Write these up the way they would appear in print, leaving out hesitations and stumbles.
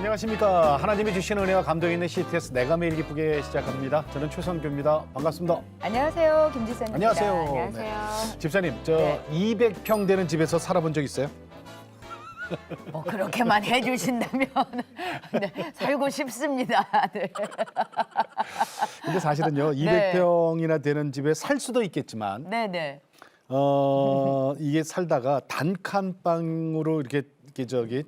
안녕하십니까. 하나님이 주신 은혜와 감동 있는 CTS 내가 매일 기쁘게 시작합니다. 저는 최선규입니다. 반갑습니다. 안녕하세요. 김지선입니다. 안녕하세요. 안녕하세요. 집사님, 저 네. 200평 되는 집에서 살아본 적 있어요? 뭐 그렇게만 해주신다면 네, 살고 싶습니다. 네. 근데 사실은요, 200평이나 되는 집에 살 수도 있겠지만 네네. 이게 살다가 단칸방으로 이렇게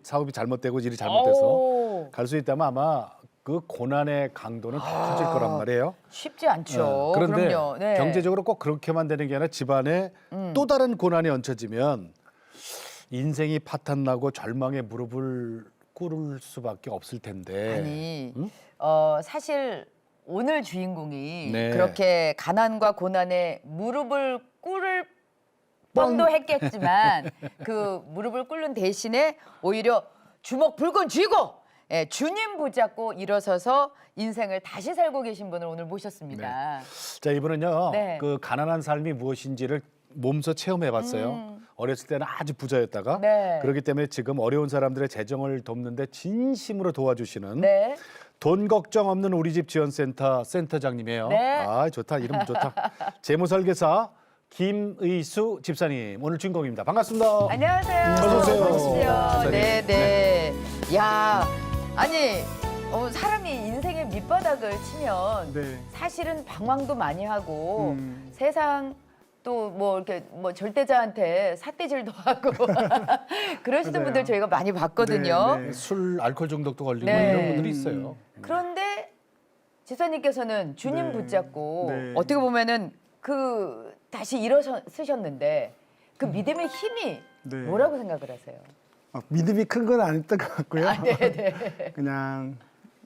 사업이 잘못되고 일이 잘못돼서 오, 갈 수 있다면 아마 그 고난의 강도는 더 커질 거란 말이에요. 쉽지 않죠. 그런데 그럼요. 네. 경제적으로 꼭 그렇게만 되는 게 아니라 집안에 또 다른 고난이 얹혀지면 인생이 파탄나고 절망의 무릎을 꿇을 수밖에 없을 텐데. 아니, 응? 사실 오늘 주인공이 네. 그렇게 가난과 고난에 무릎을 꿇을 뻔도 했겠지만 그 무릎을 꿇는 대신에 오히려 주먹 불끈 쥐고 주님 붙잡고 일어서서 인생을 다시 살고 계신 분을 오늘 모셨습니다. 자, 이분은요. 네. 그 가난한 삶이 무엇인지를 몸소 체험해봤어요. 어렸을 때는 아주 부자였다가 네. 그렇기 때문에 지금 어려운 사람들의 재정을 돕는데 진심으로 도와주시는 네. 돈 걱정 없는 우리 집 지원센터 센터장님이에요. 네. 아, 좋다. 이름 좋다. 재무설계사 김의수 집사님 오늘 주인공입니다. 반갑습니다. 안녕하세요. 어서 오세요. 어서 오십시오. 집사님. 네. 야, 아니 사람이 인생의 밑바닥을 치면 네. 사실은 방황도 많이 하고 음. 세상 또 뭐 이렇게 뭐 절대자한테 삿대질도 하고 그러시는 맞아요. 분들 저희가 많이 봤거든요. 네, 네. 술, 알코올 중독도 걸리고 네. 이런 분들이 있어요. 그런데 지사님께서는 주님 네. 붙잡고 네. 어떻게 보면은 그 다시 일어서셨는데 그 믿음의 힘이 네. 뭐라고 생각을 하세요? 믿음이 큰 건 아니었던 것 같고요. 네네. 그냥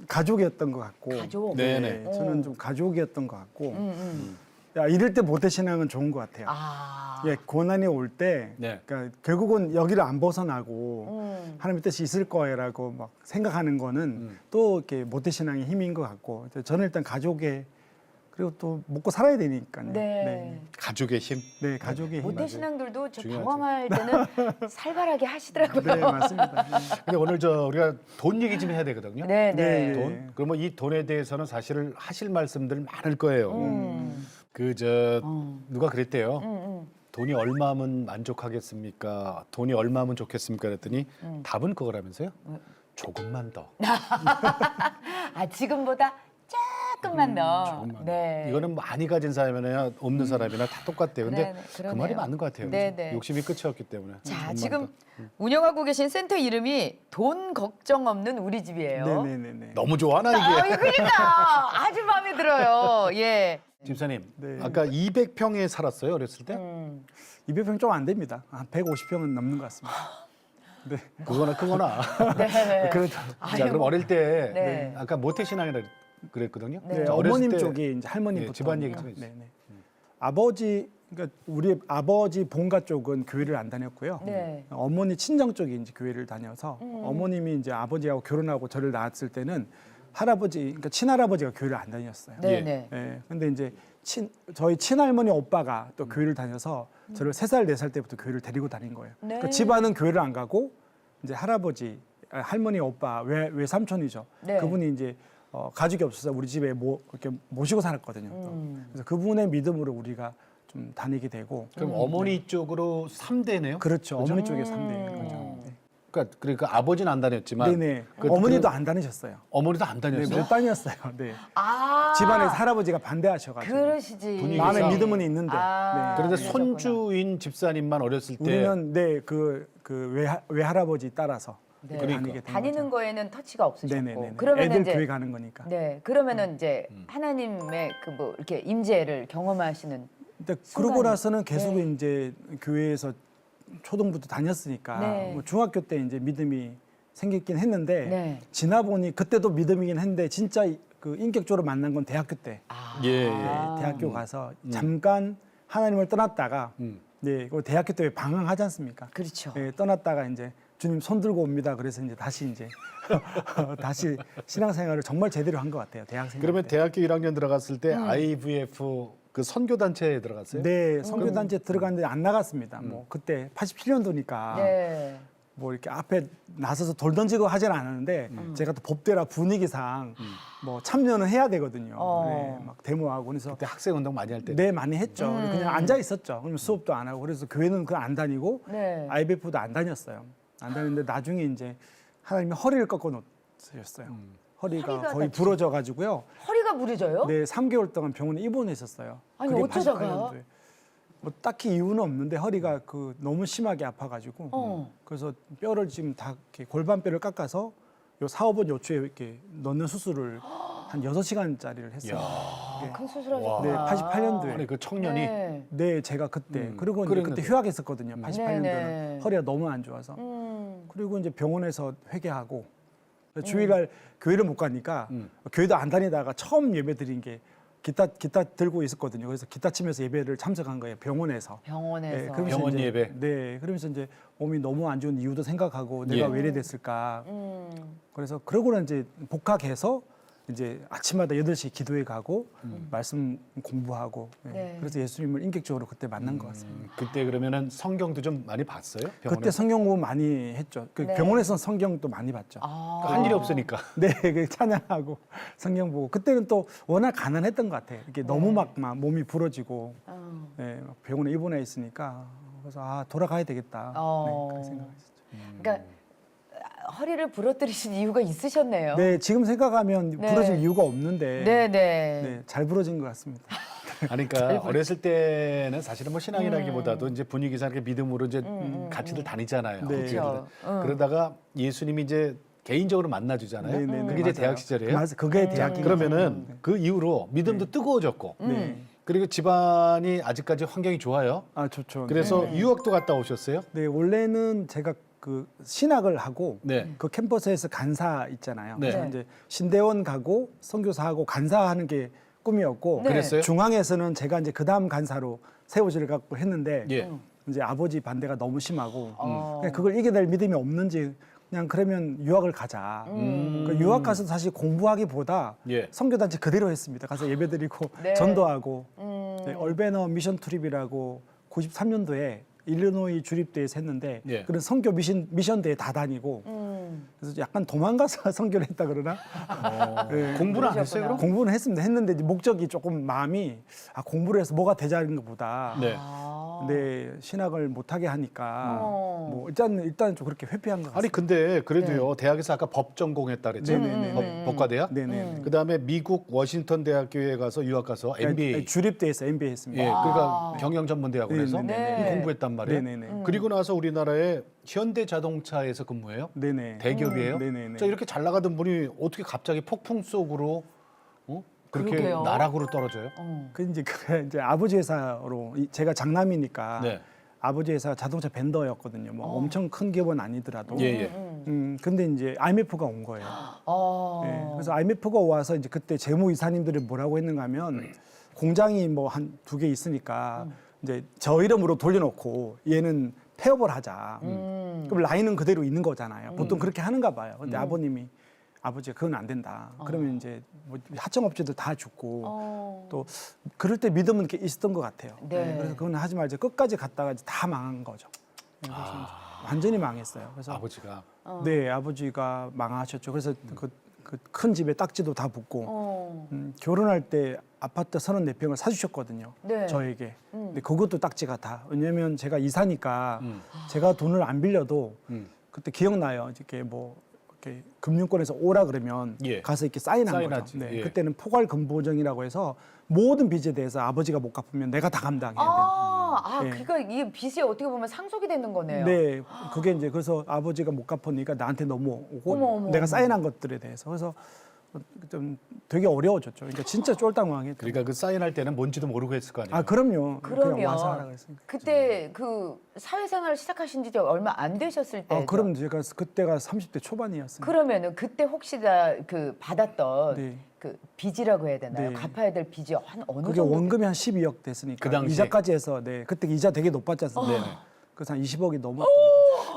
가족이었던 것 같고. 가족. 네네. 저는 좀 가족이었던 것 같고. 음. 야, 이럴 때 모태신앙은 좋은 것 같아요. 아. 예, 고난이 올 때, 네. 그러니까 결국은 여기를 안 벗어나고 하나님의 뜻이 있을 거라고 막 생각하는 거는 또 이렇게 모태신앙의 힘인 것 같고. 저는 일단 가족의 그리고 또 먹고 살아야 되니까요. 네. 가족의 힘. 네, 가족의 힘. 모태 신앙들도 저 중요하죠. 방황할 때는 살벌하게 하시더라고요. 네, 맞습니다. 근데 오늘 우리가 돈 얘기 좀 해야 되거든요. 네, 네. 네. 돈. 그러면 이 돈에 대해서는 사실 하실 말씀들 많을 거예요. 음. 누가 그랬대요. 음. 돈이 얼마면 만족하겠습니까? 돈이 얼마면 좋겠습니까? 그랬더니 답은 그거라면서요? 조금만 더. 아 지금보다 조금만 더. 조금만 네. 더. 이거는 많이 가진 사람이나 없는 사람이나 다 똑같대요. 근데 네, 네, 그 그러네요. 말이 맞는 것 같아요. 네, 네. 욕심이 끝이 없기 때문에. 자 조금만 지금 더. 운영하고 계신 센터 이름이 돈 걱정 없는 우리 집이에요. 네네네. 너무 좋아나 아, 이게. 그러니까 아주 마음에 들어요. 예. 집사님, 네. 아까 200평에 살았어요 어렸을 때? 200평 좀 안 됩니다. 한 150평은 넘는 것 같습니다. 네. 그거나 크거나. 네. 그래도 자, 그럼 어릴 때 네. 아까 모태신앙이라 그랬거든요. 네. 자, 어렸을 어머님 때 쪽이 이제 할머니부터 예, 집안 얘기 좀 해주세요. 네네. 아버지 그러니까 우리 아버지 본가 쪽은 교회를 안 다녔고요. 네. 어머니 친정 쪽이 이제 교회를 다녀서 어머님이 이제 아버지하고 결혼하고 저를 낳았을 때는 할아버지 그러니까 친할아버지가 교회를 안 다녔어요. 네, 예. 네. 예. 근데 이제 저희 친할머니 오빠가 또 교회를 다녀서 저를 3살, 4살 때부터 교회를 데리고 다닌 거예요. 네. 그러니까 집안은 교회를 안 가고 이제 할머니 오빠 외삼촌이죠. 네. 그분이 이제 가족이 없어서 우리 집에 이렇게 모시고 살았거든요. 또. 그래서 그분의 믿음으로 우리가 좀 다니게 되고. 그럼 어머니 쪽으로 3대네요? 그렇죠. 어머니 쪽에 3대. 그렇죠. 그러니까 아버지는 안 다녔지만 네네. 그- 어머니도 안 다니셨어요. 어머니도 안 네, 다녔어요? 못 다녔어요. 네. 아. 집안에서 할아버지가 반대하셔가지고. 그러시지. 분위기가. 마음에 믿음은 있는데. 아. 네. 그런데 네. 손주인 집사님만 어렸을 때 우리는 외할아버지 따라서 네. 그러니까. 다니게 된 다니는 거죠. 거에는 터치가 없으셨고. 네네네. 그러면 애들 이제 교회 가는 거니까. 네. 그러면은 이제 하나님의 그 뭐 이렇게 임재를 경험하시는 근데 순간이- 그러고 나서는 계속 네. 이제 교회에서 초등부터 다녔으니까 네. 뭐 중학교 때 이제 믿음이 생겼긴 했는데 네. 지나 보니 그때도 믿음이긴 했는데 진짜 그 인격적으로 만난 건 대학교 때. 아. 예, 예. 대학교 가서 잠깐 하나님을 떠났다가 네, 그 대학교 때 방황하지 않습니까? 그렇죠. 네, 떠났다가 이제 주님 손 들고 옵니다. 그래서 이제 다시 다시 신앙생활을 정말 제대로 한 것 같아요. 대학생. 그러면 때. 대학교 1학년 들어갔을 때 IVF 그 선교 단체에 들어갔어요? 네, 선교단체 들어갔는데 안 나갔습니다. 뭐 그때 87년도니까 네. 뭐 이렇게 앞에 나서서 돌 던지고 하지는 않았는데 제가 또 법대라 분위기상 뭐 참여는 해야 되거든요. 네, 막 데모하고 그래서 그때 학생 운동 많이 할 때. 네 많이 했죠. 그냥 앉아 있었죠. 그럼 수업도 안 하고 그래서 교회는 그걸 안 다니고 네. IBF도 안 다녔어요. 안 다녔는데 나중에 이제 하나님이 허리를 꺾어 놓으셨어요. 허리가 허리가 거의 다치죠. 부러져 가지고요. 허리가 무리져요? 네, 3개월 동안 병원에 입원해 있었어요. 아니, 그게 어쩌다가? 88년도에. 뭐 딱히 이유는 없는데 허리가 그 너무 심하게 아파가지고 그래서 뼈를 지금 다 이렇게 골반뼈를 깎아서 요 4, 5번 요추에 이렇게 넣는 수술을 한 6시간짜리를 했어요. 네. 큰 수술하셨구나. 네, 88년도에. 아니 그 청년이 네. 네, 제가 그때 그리고 이제 그랬는데. 그때 휴학했었거든요. 88년도는 네네. 허리가 너무 안 좋아서. 음. 그리고 이제 병원에서 회개하고 주일날 교회를 못 가니까 교회도 안 다니다가 처음 예배 드린 게 기타 들고 있었거든요. 그래서 기타 치면서 예배를 참석한 거예요. 병원에서. 병원에서. 그러면서 병원 이제, 예배. 네, 그러면서 이제 몸이 너무 안 좋은 이유도 생각하고 내가 예. 왜 이래 됐을까. 음. 그래서 그러고는 이제 복학해서 이제 아침마다 8시 기도회 가고 말씀 공부하고 네. 네. 그래서 예수님을 인격적으로 그때 만난 것 같습니다. 그때 그러면은 성경도 좀 많이 봤어요? 그때 병원에서? 성경 공부 많이 했죠. 그 네. 병원에서는 성경도 많이 봤죠. 아. 할 일이 없으니까. 네, 그 찬양하고 성경 보고 그때는 또 워낙 가난했던 것 같아요. 이렇게 너무 막 몸이 부러지고 네, 막 병원에 입원해 있으니까 그래서 아 돌아가야 되겠다. 네, 그렇게 생각했었죠. 그러니까 허리를 부러뜨리신 이유가 있으셨네요. 네, 지금 생각하면 네. 부러질 이유가 없는데 네네. 네, 잘 부러진 것 같습니다. 아니, 그러니까 어렸을 때는 사실은 뭐 신앙이라기보다도 이제 분위기상 이렇게 믿음으로 이제 같이들 다니잖아요. 네. 그렇죠. 그러다가 예수님이 이제 개인적으로 만나주잖아요. 네, 네, 네, 그게 이제 맞아요. 대학 시절이에요. 맞아, 그게 대학교. 그러면은 그 이후로 믿음도 뜨거워졌고 네, 그리고 집안이 아직까지 환경이 좋아요. 아 좋죠. 그래서 유학도 갔다 오셨어요? 네, 원래는 제가 그 신학을 하고 네. 그 캠퍼스에서 간사 있잖아요. 네. 그래서 이제 신대원 가고 선교사하고 간사하는 게 꿈이었고 네. 그랬어요? 중앙에서는 제가 이제 그 다음 간사로 세워지를 갖고 했는데 예. 이제 아버지 반대가 너무 심하고 어. 그냥 그걸 이겨낼 믿음이 없는지 그냥 그러면 유학을 가자. 그 유학 가서 사실 공부하기보다 예. 선교단체 그대로 했습니다. 가서 예배드리고 네. 전도하고 네, 얼베너 미션 트립이라고 93년도에 일리노이 주립대에서 했는데 예. 그런 선교 미션대에 다 다니고 그래서 약간 도망가서 선교를 했다 그러나 네. 공부는 안 했어요, 그럼? 공부는 했습니다. 했는데 이제 목적이 조금 마음이 공부를 해서 뭐가 되자는 것보다 네. 네, 신학을 못하게 하니까 어. 뭐 일단 좀 그렇게 회피한 것 같습니다. 아니 근데 그래도요 대학에서 아까 법 전공했다 그랬죠. 네네네. 법과대학. 네네. 그다음에 미국 워싱턴 대학교에 가서 유학 가서 MBA. 주립대에서 MBA 했습니다. 예, 그러니까 경영전문대학원에서 네네네. 공부했단 말이에요. 네네네. 그리고 나서 우리나라의 현대자동차에서 근무해요. 네네. 대기업이에요. 네네네. 자, 이렇게 잘 나가던 분이 어떻게 갑자기 폭풍 속으로 그렇게 그러게요. 나락으로 떨어져요? 그 이제 아버지 회사로 제가 장남이니까 네. 아버지 회사 자동차 벤더였거든요. 뭐 엄청 큰 기업은 아니더라도. 예, 예. 근데 이제 IMF가 온 거예요. 어. 네, 그래서 IMF가 와서 이제 그때 재무이사님들이 뭐라고 했는가 하면 공장이 뭐 한 2개 있으니까 이제 저 이름으로 돌려놓고 얘는 폐업을 하자. 그럼 라인은 그대로 있는 거잖아요. 보통 그렇게 하는가 봐요. 근데 아버지가 그건 안 된다. 그러면 이제 뭐 하청업체들 다 죽고 또 그럴 때 믿음은 이렇게 있었던 것 같아요. 네. 그래서 그건 하지 말자. 끝까지 갔다가 이제 다 망한 거죠. 네, 그래서 이제 완전히 망했어요. 그래서 아버지가. 네, 아버지가 망하셨죠. 그래서 그 큰 집에 딱지도 다 붙고 결혼할 때 아파트 34평을 사주셨거든요. 네. 저에게. 근데 그것도 딱지가 다. 왜냐면 제가 이사니까 제가 돈을 안 빌려도 그때 기억나요. 이렇게 뭐 이렇게 금융권에서 오라 그러면 예. 가서 이렇게 사인한 사인하지. 거죠. 네, 예. 그때는 포괄 근보정이라고 해서 모든 빚에 대해서 아버지가 못 갚으면 내가 다 감당해야 돼요. 네. 그러니까 이 빚이 어떻게 보면 상속이 되는 거네요. 네, 그게 이제 그래서 아버지가 못 갚으니까 나한테 넘어오고 어머, 내가 어머. 사인한 것들에 대해서 그래서 좀 되게 어려워졌죠. 그러니까 진짜 쫄딱망했죠. 그러니까 그 사인할 때는 뭔지도 모르고 했을 거 아니에요. 그럼요. 그러면 그냥 와서 하라 그랬으니까. 그때 그 사회생활을 시작하신 지 얼마 안 되셨을 때. 그럼 제가 그때가 30대 초반이었어요. 그러면은 그때 혹시나 그 받았던 네. 그 빚이라고 해야 되나요? 네. 갚아야 될 빚이 한 어느 그게 정도? 원금이 한 12억 됐으니까 그 당시에? 이자까지 해서 네 그때 이자 되게 높았지 않습니까? 그래서 한 20억이 넘었던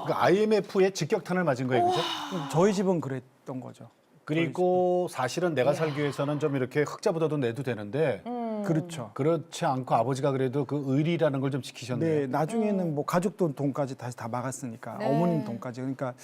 그러니까 IMF에 직격탄을 맞은 거예요, 그죠? 거죠. 저희 집은 그랬던 거죠. 그리고 사실은 내가 살기 위해서는 좀 이렇게 흑자보다도 내도 되는데 그렇죠. 그렇지 않고 아버지가 그래도 그 의리라는 걸 좀 지키셨네요. 네, 나중에는 뭐 가족 돈까지 다시 다 막았으니까 네. 어머님 돈까지 그러니까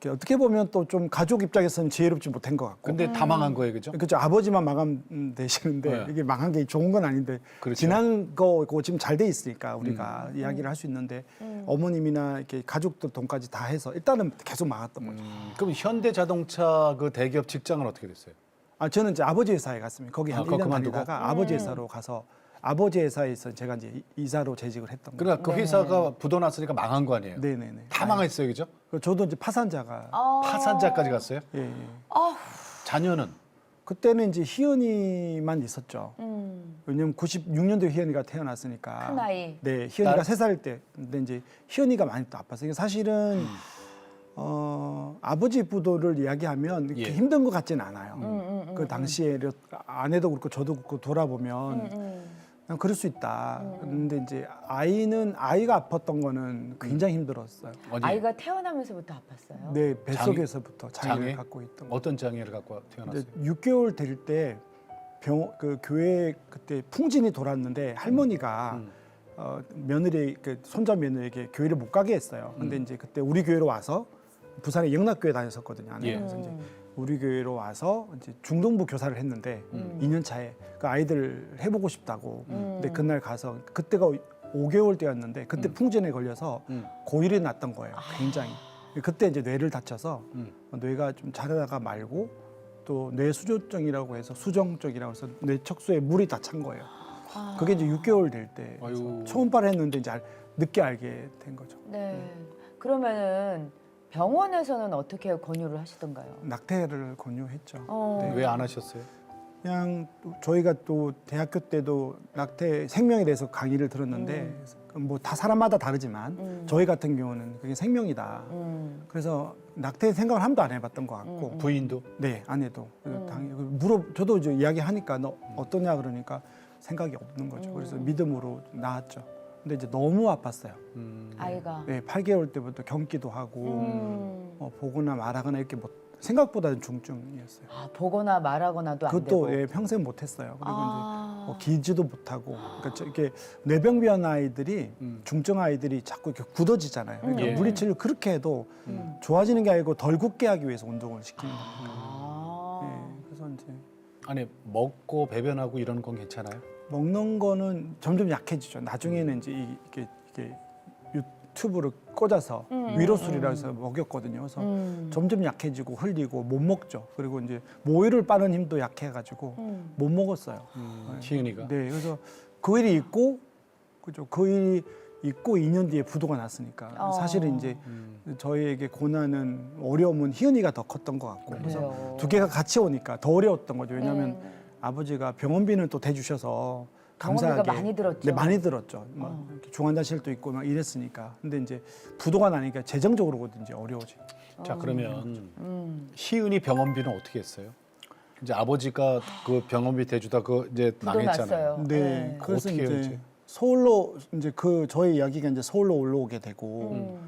이렇게 어떻게 보면 또 좀 가족 입장에서는 지혜롭지 못한 것 같고. 근데 다 망한 거예요, 그죠? 그렇죠. 아버지만 마감되시는데 네. 이게 망한 게 좋은 건 아닌데 그렇죠. 지난 거고 지금 잘 돼 있으니까 우리가 이야기를 할 수 있는데 어머님이나 이렇게 가족들 돈까지 다 해서 일단은 계속 막았던 거죠. 그럼 현대자동차 그 대기업 직장은 어떻게 됐어요? 아 저는 이제 아버지 회사에 갔습니다. 거기 한 그거 1년 그만두고? 다니다가 아버지 회사로 가서 아버지 회사에서 제가 이제 이사로 재직을 했던 거예요. 그러니까 그 회사가 부도났으니까 망한 거 아니에요? 네네네. 다 망했어요, 그죠? 그리고 저도 이제 파산자가 파산자까지 갔어요? 예, 예. 자녀는? 그때는 이제 희연이만 있었죠. 왜냐면 96년도에 희연이가 태어났으니까. 큰 아이. 네, 희연이가 3살 때. 근데 이제 희연이가 많이 또 아팠어요. 사실은 아버지 부도를 이야기하면 이렇게 예. 힘든 것 같지는 않아요. 그 당시에 아내도 그렇고 저도 그렇고 돌아보면 그냥 그럴 수 있다. 근데 이제 아이가 아팠던 거는 굉장히 힘들었어요. 어디? 아이가 태어나면서부터 아팠어요. 네, 뱃속에서부터 장애를 장애? 갖고 있던 거. 어떤 장애를 갖고 태어났어요? 근데 6개월 될 때 그 교회 그때 풍진이 돌았는데 할머니가 며느리 그 손자 며느리에게 교회를 못 가게 했어요. 근데 이제 그때 우리 교회로 와서 부산에 영락교회 다녔었거든요. 예. 그래서 이제 우리 교회로 와서 이제 중등부 교사를 했는데 2년 차에 그 아이들 해보고 싶다고. 근데 그날 가서 그때가 5개월 때였는데 그때 풍진에 걸려서 고일이 났던 거예요. 굉장히. 그때 이제 뇌를 다쳐서 뇌가 좀 자라다가 말고 또 뇌수조증이라고 해서 수정증이라고 해서 뇌 척수에 물이 다 찬 거예요. 그게 이제 6개월 될 때 아유. 초음파를 했는데 이제 늦게 알게 된 거죠. 네. 그러면은 병원에서는 어떻게 권유를 하시던가요? 낙태를 권유했죠. 어. 왜 안 하셨어요? 그냥 또 저희가 또 대학교 때도 낙태 생명에 대해서 강의를 들었는데 뭐 다 사람마다 다르지만 저희 같은 경우는 그게 생명이다. 그래서 낙태 생각을 한 번도 안 해봤던 것 같고 부인도? 네 아내도 저도 이제 이야기하니까 너 어떠냐 그러니까 생각이 없는 거죠. 그래서 믿음으로 낳았죠. 근데 이제 너무 아팠어요. 아이가. 네, 8개월 때부터 경기도 하고 보거나 말하거나 이렇게 뭐 생각보다는 중증이었어요. 아, 보거나 말하거나도 안 그것도 되고. 예, 평생 못했어요. 그리고 아. 이제 뭐 기지도 못하고, 그러니까 이렇게 뇌병변 아이들이 중증 아이들이 자꾸 이렇게 굳어지잖아요. 그러니까 예. 물리치료를 그렇게 해도 좋아지는 게 아니고 덜 굳게 하기 위해서 운동을 시키는 거니까. 아. 예, 그래서 이제 아니 먹고 배변하고 이런 건 괜찮아요? 먹는 거는 점점 약해지죠. 나중에는 이제 이게 유튜브를 꽂아서 위로술이라 해서 먹였거든요. 그래서 점점 약해지고 흘리고 못 먹죠. 그리고 이제 모유를 빠는 힘도 약해가지고 못 먹었어요. 희은이가? 네, 그래서 그 일이 있고, 그죠. 그 일이 있고 2년 뒤에 부도가 났으니까 사실은 이제 저희에게 고난은 어려움은 희은이가 더 컸던 것 같고, 그래서 그래요. 두 개가 같이 오니까 더 어려웠던 거죠. 왜냐하면 아버지가 병원비는 또 대주셔서 병원비가 감사하게 많이 들었죠. 네, 많이 들었죠. 막 이렇게 중환자실도 있고 막 이랬으니까. 근데 이제 부도가 나니까 재정적으로 이제 어려워지. 자 그러면 희은이 병원비는 어떻게 했어요? 이제 아버지가 그 병원비 대주다 그 이제 부도 망했잖아요. 났어요. 네, 그래서 어떻게 해요, 이제 이제? 서울로 이제 저희 이야기가 이제 서울로 올라오게 되고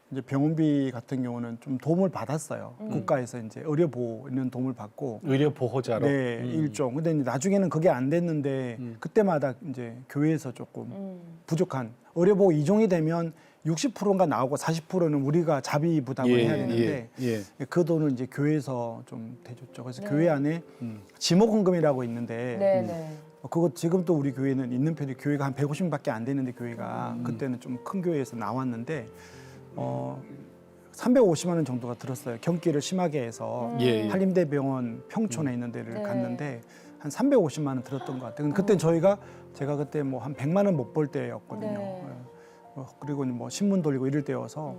이제 병원비 같은 경우는 좀 도움을 받았어요. 국가에서 이제 의료보호는 도움을 받고. 의료 보호자로. 네, 일종. 근데 이제 나중에는 그게 안 됐는데 그때마다 이제 교회에서 조금 부족한 의료보호 이종이 되면 60%가 나오고 40%는 우리가 자비 부담을 예, 해야 되는데 예. 그 돈은 이제 교회에서 좀 대줬죠. 그래서 교회 안에 지목헌금이라고 있는데 네, 네. 그거 지금 또 우리 교회는 있는 편이 교회가 한 150명밖에 안 되는데 교회가 그때는 좀 큰 교회에서 나왔는데 350만 원 정도가 들었어요. 경기를 심하게 해서 예. 한림대병원 평촌에 있는 데를 네. 갔는데 한 350만 원 들었던 것 같아요. 그때 제가 그때 뭐 한 100만 원 못 벌 때였거든요. 네. 그리고 뭐 신문 돌리고 이럴 때여서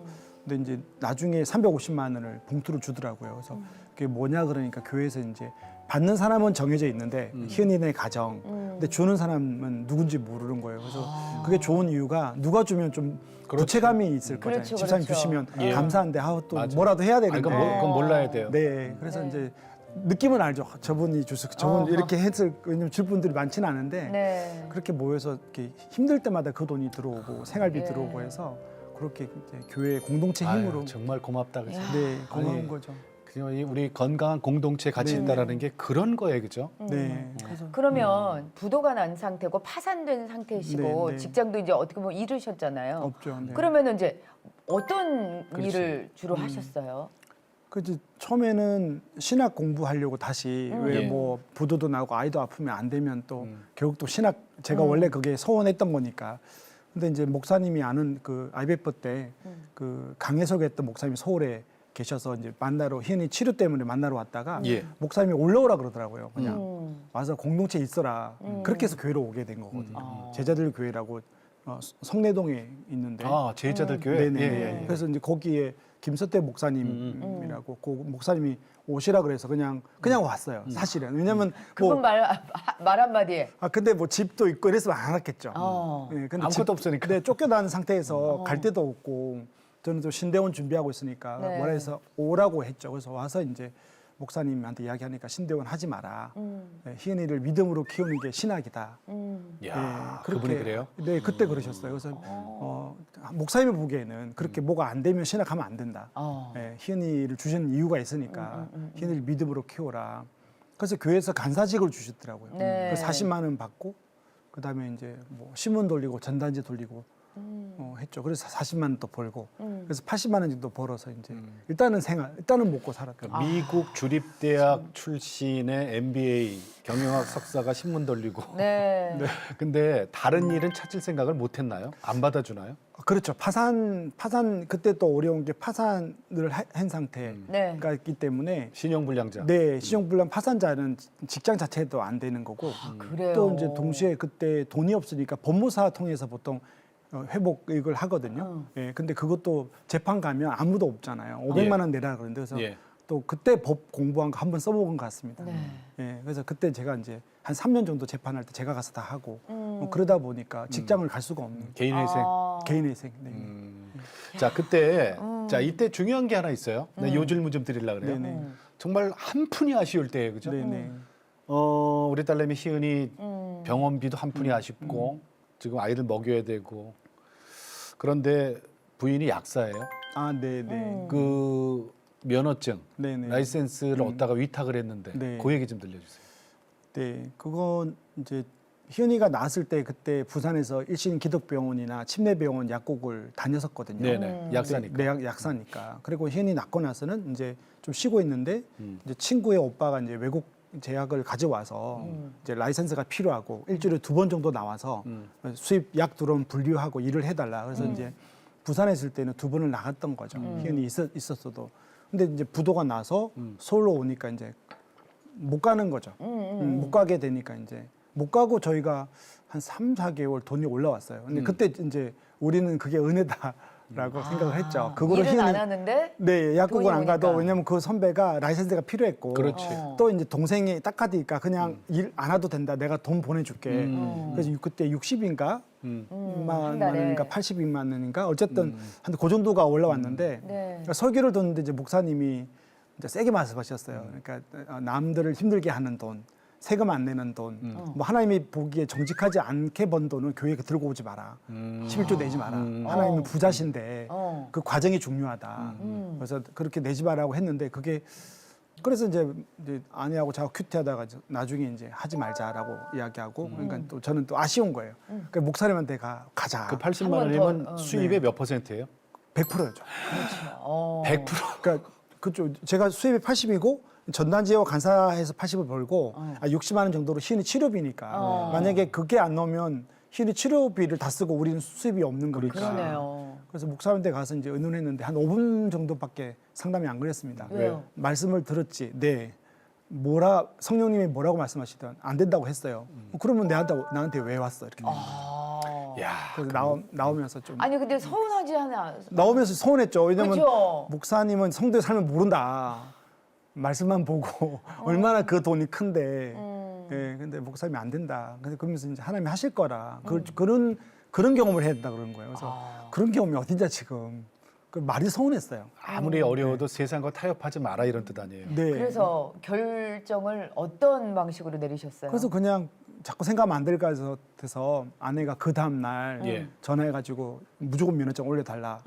근데 이제 나중에 350만 원을 봉투로 주더라고요. 그래서 그게 뭐냐 그러니까 교회에서 이제 받는 사람은 정해져 있는데 희은이네 가정. 근데 주는 사람은 누군지 모르는 거예요. 그래서 그게 좋은 이유가 누가 주면 좀 부채감이 있을 거잖아요. 그렇죠, 집사님 그렇죠. 주시면 예. 감사한데 또 맞아. 뭐라도 해야 아, 되는데. 그건 몰라야 돼요. 네, 그래서 이제 느낌은 알죠. 저분이 주셔서 저분 이렇게 했을 왜냐면 줄 분들이 많지는 않은데 네. 그렇게 모여서 이렇게 힘들 때마다 그 돈이 들어오고 생활비 예. 들어오고 해서 그렇게 이제 교회 공동체 힘으로 아유, 정말 고맙다 그죠? 네 고마운 아니, 거죠. 지금 이 우리 건강한 공동체 같이 네, 있다라는 게 그런 거예요, 그죠? 네. 그래서 그러면 부도가 난 상태고 파산된 상태이시고 네, 네. 직장도 이제 어떻게 보면 잃으셨잖아요. 없죠. 네. 그러면은 이제 어떤 그렇지. 일을 주로 하셨어요? 그지 처음에는 신학 공부하려고 다시 왜 예. 뭐 부도도 나고 아이도 아프면 안 되면 또 결국 또 신학 제가 원래 그게 소원했던 거니까. 근데 이제 목사님이 아는 그 IBF 때 그 강혜석 했던 목사님이 서울에 계셔서 이제 만나러 희은이 치료 때문에 만나러 왔다가 예. 목사님이 올라오라 그러더라고요. 그냥 음. 와서 공동체 있어라. 그렇게 해서 교회로 오게 된 거거든요. 제자들 교회라고 성내동에 있는데 아, 제자들 교회. 네네. 예, 예. 그래서 이제 거기에 김서태 목사님이라고 그 목사님이 오시라 그래서 그냥 왔어요. 사실은 왜냐면 그분 말 한마디에 근데 뭐 집도 있고 이랬으면 안 왔겠죠. 어. 예, 근데 아무것도 없으니까. 네, 쫓겨난 상태에서 갈 데도 없고 저는 또 신대원 준비하고 있으니까 네. 뭐라 해서 오라고 했죠. 그래서 와서 이제 목사님한테 이야기하니까 신대원 하지 마라. 예, 희은이를 믿음으로 키우는 게 신학이다. 야, 예, 그분이 그래요? 네, 그때 그러셨어요. 그래서 목사님이 보기에는 그렇게 뭐가 안 되면 신학하면 안 된다. 어. 예, 희은이를 주시는 이유가 있으니까 희은이를 믿음으로 키워라. 그래서 교회에서 간사직을 주셨더라고요. 네. 그래서 40만 원 받고 그다음에 이제 뭐 신문 돌리고 전단지 돌리고 했죠. 그래서 40만 원 또 벌고 그래서 80만 원 정도 벌어서 이제 일단은 먹고 살았죠. 미국 주립대학 출신의 MBA 경영학 석사가 신문 돌리고. 네. 근데 다른 일은 찾을 생각을 못 했나요? 안 받아주나요? 그렇죠. 파산 그때 또 어려운 게 파산을 한 상태가 네. 있기 때문에 신용불량자. 네, 신용불량 파산자는 직장 자체도 안 되는 거고 그래요. 또 이제 동시에 그때 돈이 없으니까 법무사 통해서 보통 회복 이걸 하거든요. 예, 근데 그것도 재판 가면 아무도 없잖아요. 500만 원 내라 그러는데 그래서 예. 또 그때 법 공부한 거 한번 써먹은 것 같습니다. 네. 예, 그래서 그때 제가 이제 한 3년 정도 재판할 때 제가 가서 다 하고 그러다 보니까 직장을 갈 수가 없는 개인 회생. 아. 개인의 생. 네. 자, 그때 자, 이때 중요한 게 하나 있어요. 네, 요 질문 좀 드리려고 그래요. 네네. 정말 한 푼이 아쉬울 때예요. 그죠? 네네. 우리 딸내미 희은이 병원비도 한 푼이 아쉽고 지금 아이를 먹여야 되고 그런데 부인이 약사예요. 아, 네네. 그 면허증, 네네. 라이센스를 얻다가 위탁을 했는데 네. 그 얘기 좀 들려주세요. 네, 그건 이제 희은이가 낳았을 때 그때 부산에서 일신 기독병원이나 침례병원 약국을 다녔었거든요. 네네, 약사니까. 네, 약사니까. 그리고 희은이 낳고 나서는 이제 좀 쉬고 있는데 이제 친구의 오빠가 이제 외국 제약을 가져와서 이제 라이센스가 필요하고 일주일에 2번 정도 나와서 수입 약 들어오면 분류하고 일을 해달라. 그래서 이제 부산에 있을 때는 2번을 나갔던 거죠. 희은이 있었어도. 근데 이제 부도가 나서 서울로 오니까 이제 못 가는 거죠. 못 가게 되니까 이제 못 가고 저희가 한 3, 4개월 돈이 올라왔어요. 근데 그때 이제 우리는 그게 은혜다라고 생각을 했죠. 그거를 일은 안 희은이- 하는데 네, 약국을 돈이 안 가도 오니까. 왜냐면 그 선배가 라이센스가 필요했고 그렇지. 또 이제 동생이 딱하니까 그냥 일 안 와도 된다. 내가 돈 보내줄게. 그래서 그때 60인가 한 만 달에. 원인가 82만 원인가 어쨌든 한 그 정도가 올라왔는데 네. 그러니까 설교를 듣는데 이제 목사님이 이제 세게 말씀하셨어요. 그러니까 남들을 힘들게 하는 돈, 세금 안 내는 돈, 뭐 하나님이 보기에 정직하지 않게 번 돈은 교회에 들고 오지 마라. 11조 내지 마라. 하나님은 부자신데 그 과정이 중요하다. 그래서 그렇게 내지 마라고 했는데 그게 그래서 이제 아내하고 자꾸 큐티하다가 나중에 이제 하지 말자라고 이야기하고 그러니까 또 저는 또 아쉬운 거예요. 그러니까 목사님한테 가자. 그 80만 한번 원이면 더, 수입의 몇 퍼센트예요? 100%죠. 100%. 그러니까 그쪽 제가 수입이 80이고 전단지와 간사해서 80을 벌고 60만 원 정도로 희은이 치료비니까 만약에 그게 안 나오면 희은이 치료비를 다 쓰고 우리는 수입이 없는 거니까. 그러네요. 그래서 목사님한테 가서 이제 의논했는데 한 5분 정도밖에 상담이 안 그랬습니다. 왜요? 말씀을 들었지. 네. 성령님이 뭐라고 말씀하시든 안 된다고 했어요. 그러면 나한테 왜 왔어? 이렇게. 야, 그래서 나오면서 좀 아니 근데 서운하지 않아? 나오면서 서운했죠. 왜냐면 그죠? 목사님은 성도의 삶을 모른다. 말씀만 보고 얼마나 그 돈이 큰데. 예, 근데 목사님이 안 된다. 근데 그러면서 이제 하나님이 하실 거라. 그런 경험을 해야 된다 그러는 거예요. 그래서 그런 경험이 어디냐 지금. 그 말이 서운했어요. 아무리 어려워도 세상과 타협하지 마라 이런 뜻 아니에요. 네. 그래서 결정을 어떤 방식으로 내리셨어요? 그래서 그냥 자꾸 생각하면 안 될 것 같아서 아내가 그 다음 날 예. 전화해가지고 무조건 면허증 올려달라.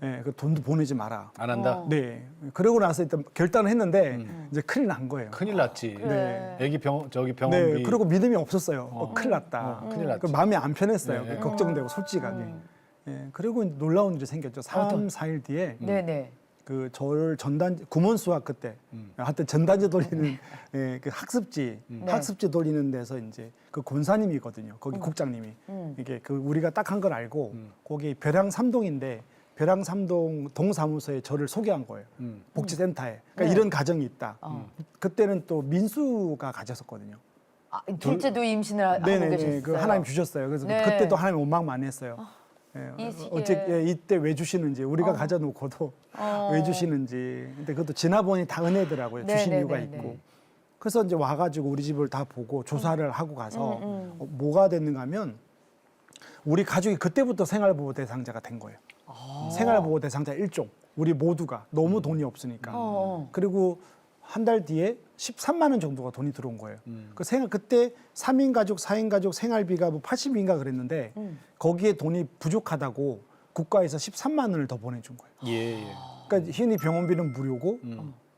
예, 그 돈도 보내지 마라. 안 한다. 네. 그러고 나서 일단 결단을 했는데 이제 큰일 난 거예요. 큰일 났지. 그래. 애기 병원비. 네. 그리고 믿음이 없었어요. 큰일 났다. 큰일 났지. 그 마음이 안 편했어요. 네. 걱정되고 솔직하게. 예, 그리고 놀라운 일이 생겼죠. 3, 4일 뒤에 네네. 그 저를 전단지 구몬 수학 그때 하여튼 전단지 돌리는 예, 그 학습지 돌리는 데서 이제 그 권사님이거든요. 거기 국장님이 이게 그 우리가 딱 한 걸 알고 거기 벼량 3동인데 벼량 3동 동사무소에 저를 소개한 거예요. 복지센터에. 그러니까 네. 이런 가정이 있다. 그때는 또 민수가 가졌었거든요. 아, 둘째도 임신을 하고 계셨어요. 그 하나님 주셨어요. 그래서 네. 그때도 하나님 원망 많이 했어요. 예, 이 시기에. 어째 이때 왜 주시는지 우리가 가져놓고도 왜 주시는지. 근데 그것도 지나보니 다 은혜더라고요. 네, 주신 네, 이유가 네, 있고. 네. 그래서 이제 와가지고 우리 집을 다 보고 조사를 하고 가서 뭐가 됐는가 하면 우리 가족이 그때부터 생활보호 대상자가 된 거예요. 생활보호 대상자 1종. 우리 모두가 너무 돈이 없으니까. 그리고 한 달 뒤에 13만 원 정도가 돈이 들어온 거예요. 그때 3인 가족, 4인 가족 생활비가 뭐 80인가 그랬는데 거기에 돈이 부족하다고 국가에서 13만 원을 더 보내준 거예요. 예. 그러니까 희은이 병원비는 무료고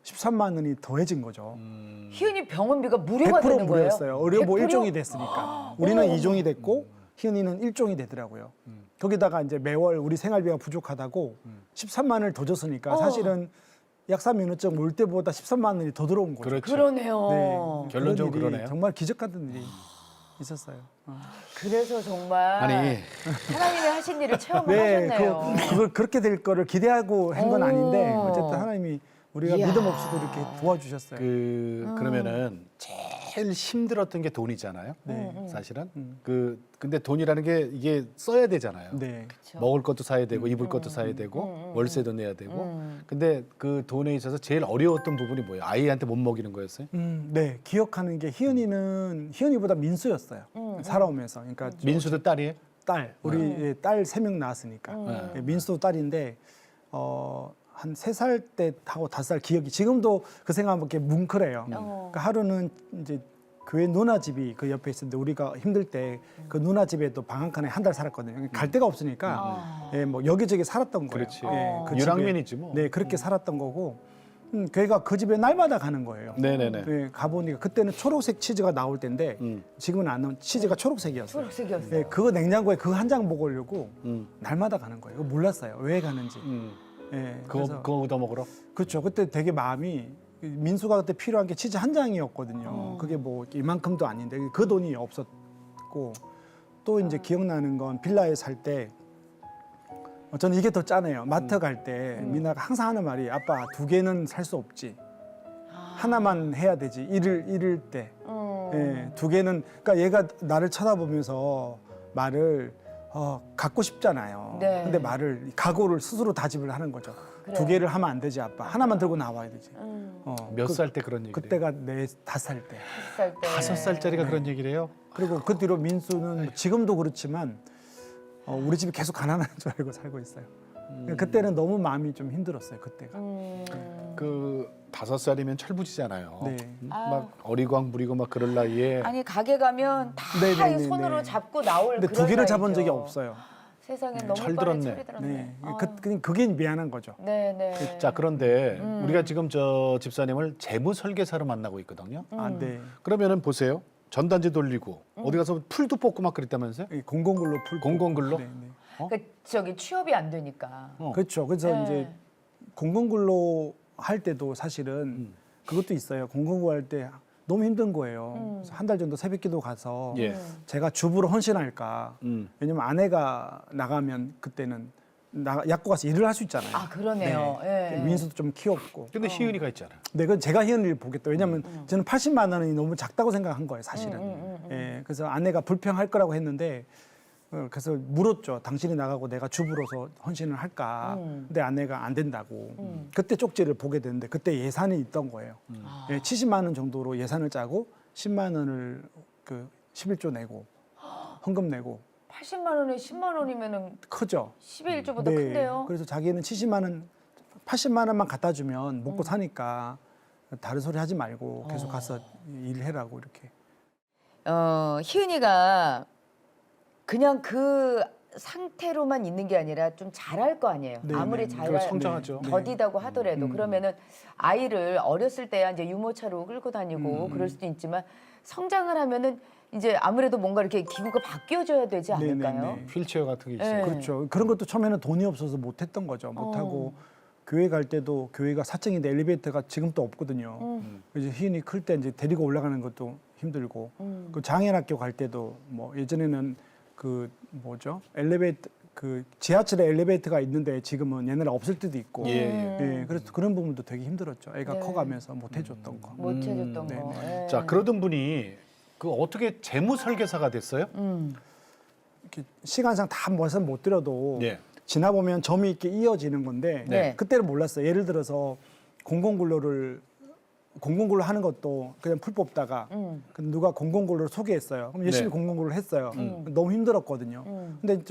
13만 원이 더해진 거죠. 희은이 병원비가 무료가 100% 되는 거예요? 무료였어요. 의료보 100%? 1종이 됐으니까. 우리는 2종이 됐고 희은이는 1종이 되더라고요. 거기다가 이제 매월 우리 생활비가 부족하다고 13만 원을 더 줬으니까 사실은 약사 면허증 올 때보다 13만 원이 더 들어온 거죠. 그렇죠. 그러네요. 네, 결론적으로 그런 일이 그러네요. 정말 기적 같은 일이 있었어요. 그래서 정말 아니 하나님이 하신 일을 체험을 네, 하셨네요. 그걸 그렇게 될 거를 기대하고 한 건 아닌데 오. 어쨌든 하나님이 우리가 이야. 믿음 없이도 이렇게 도와주셨어요. 그러면은 제일 힘들었던 게 돈이잖아요. 네. 사실은 근데 돈이라는 게 이게 써야 되잖아요. 네. 그쵸. 먹을 것도 사야 되고 입을 것도 사야 되고 월세도 내야 되고. 근데 그 돈에 있어서 제일 어려웠던 부분이 뭐예요? 아이한테 못 먹이는 거였어요? 네, 기억하는 게 희은이보다 민수였어요. 살아오면서, 그러니까 민수도 딸이에요? 딸, 우리 딸 3명 낳았으니까 예, 민수도 딸인데 한 3살 때 하고 5살 기억이 지금도 그 생각하면 이렇게 뭉클해요. 그러니까 하루는 이제 교회 누나 집이 그 옆에 있었는데 우리가 힘들 때 그 누나 집에도 방 한 칸에 한 달 살았거든요. 갈 데가 없으니까 예, 뭐 여기저기 살았던 거예요. 그렇지. 예, 그 유랑민이지 집에. 뭐. 네, 그렇게 살았던 거고 걔가 그 집에 날마다 가는 거예요. 네네네. 네, 가보니까 그때는 초록색 치즈가 나올 때인데 지금은 안 나온 치즈가 초록색이었어요. 초록색이었어요. 네, 그거 냉장고에 그 한 장 먹으려고 날마다 가는 거예요. 그거 몰랐어요. 왜 가는지. 예, 그거 얻어 먹으러? 그렇죠. 그때 되게 마음이 민수가 그때 필요한 게 치즈 한 장이었거든요. 그게 뭐 이만큼도 아닌데 그 돈이 없었고 또 이제 기억나는 건 빌라에 살 때 저는 이게 더 짜네요. 마트 갈 때 미나가 항상 하는 말이 아빠 2개는 살 수 없지. 하나만 해야 되지. 잃을 때. 예, 2개는 그러니까 얘가 나를 쳐다보면서 말을 갖고 싶잖아요. 네. 근데 말을 각오를 스스로 다짐을 하는 거죠. 그래. 2개를 하면 안 되지 아빠. 하나만 들고 나와야 되지. 몇 살 때 그런 얘기를 해요? 그때가 5살 때. 5살 때. 5살짜리가 그런 얘기를 해요? 그리고 그 뒤로 민수는 지금도 그렇지만 우리 집이 계속 가난한 줄 알고 살고 있어요. 그때는 너무 마음이 좀 힘들었어요. 그때가. 그 5살이면 철부지잖아요. 네. 막 어리광 부리고 막 그럴 나이에 아니 가게 가면 다 네네네네. 이 손으로 잡고 나올 근데 그런 2개를 잡은 나이죠. 적이 없어요. 세상에 너무 철 빠른 들었네. 철이 들었네. 네. 아. 그게 미안한 거죠. 네네. 자 그런데 우리가 지금 저 집사님을 재무 설계사로 만나고 있거든요. 아, 네. 그러면은 보세요. 전단지 돌리고 어디 가서 풀도 뽑고 막 그랬다면서요? 공공근로 풀 공공근로? 네, 네. 그 저기 취업이 안 되니까. 그렇죠. 그래서 네. 이제 공공근로 할 때도 사실은 그것도 있어요. 공공근로 할 때 너무 힘든 거예요. 그래서 한 달 정도 새벽기도 가서 예. 제가 주부로 헌신할까. 음. 왜냐면 아내가 나가면 그때는 약국 가서 일을 할 수 있잖아요. 아 그러네요. 예. 민수도 좀 키웠고. 근데 희은이가 있잖아. 네, 그건 제가 희은이를 보겠다. 왜냐면 저는 80만 원이 너무 작다고 생각한 거예요, 사실은. 예, 그래서 아내가 불평할 거라고 했는데 그래서 물었죠. 당신이 나가고 내가 주부로서 헌신을 할까. 근데 아내가 안 된다고. 그때 쪽지를 보게 됐는데 그때 예산이 있던 거예요. 예, 70만 원 정도로 예산을 짜고 10만 원을 그 11조 내고 헌금 내고 80만 원에 10만 원이면은 크죠. 11조보다 큰데요. 그래서 자기는 70만 원, 80만 원만 갖다 주면 먹고 사니까 다른 소리 하지 말고 계속 가서 일해라고 이렇게. 희은이가 그냥 그 상태로만 있는 게 아니라 좀 잘할 거 아니에요. 네, 아무리 네, 잘 성장하죠. 더디다고 하더라도 그러면은 아이를 어렸을 때야 이제 유모차로 끌고 다니고 그럴 수도 있지만 성장을 하면은 이제 아무래도 뭔가 이렇게 기구가 바뀌어져야 되지 네, 네, 않을까요? 네. 휠체어 같은 게 있어요. 네. 그렇죠. 그런 것도 처음에는 돈이 없어서 못했던 거죠. 못하고 교회 갈 때도 교회가 4층인데 엘리베이터가 지금 또 없거든요. 그래서 희은이 클 때 이제 데리고 올라가는 것도 힘들고 그 장애인학교 갈 때도 뭐 예전에는 그 뭐죠 엘리베이터 그 지하철에 엘리베이터가 있는데 지금은 옛날에 없을 때도 있고 예, 그래서 그런 부분도 되게 힘들었죠. 애가 네. 커가면서 못 해줬던 거. 못 해줬던 네, 거. 네. 예. 자, 그러던 분이 그 어떻게 재무 설계사가 됐어요? 이렇게 시간상 다 말씀 못 드려도 예. 지나 보면 점이 이렇게 이어지는 건데 네. 그때는 몰랐어요. 예를 들어서 공공근로를 하는 것도 그냥 풀 뽑다가 근데 누가 공공근로를 소개했어요. 그럼 열심히 네. 공공근로를 했어요. 너무 힘들었거든요. 근데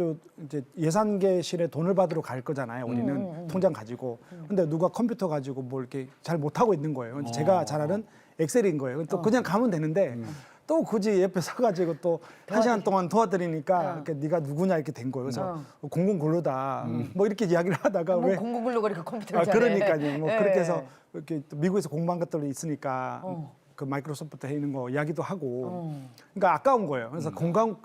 이제 예산계실에 돈을 받으러 갈 거잖아요. 우리는 통장 가지고. 근데 누가 컴퓨터 가지고 뭘 이렇게 잘 못하고 있는 거예요. 근데 제가 잘 아는 엑셀인 거예요. 또 그냥 가면 되는데 또 굳이 옆에 서가지고 또 한 시간 동안 도와드리니까 이렇게 네가 누구냐 이렇게 된 거예요. 그래서 공공근로다. 뭐 이렇게 이야기를 하다가 뭐 왜 공공근로가 이렇게 컴퓨터를 잘해. 그러니까요. 뭐 예. 그렇게 해서 이렇게 또 미국에서 공부한 것들도 있으니까 그 마이크로소프트 해 있는 거 이야기도 하고. 그러니까 아까운 거예요. 그래서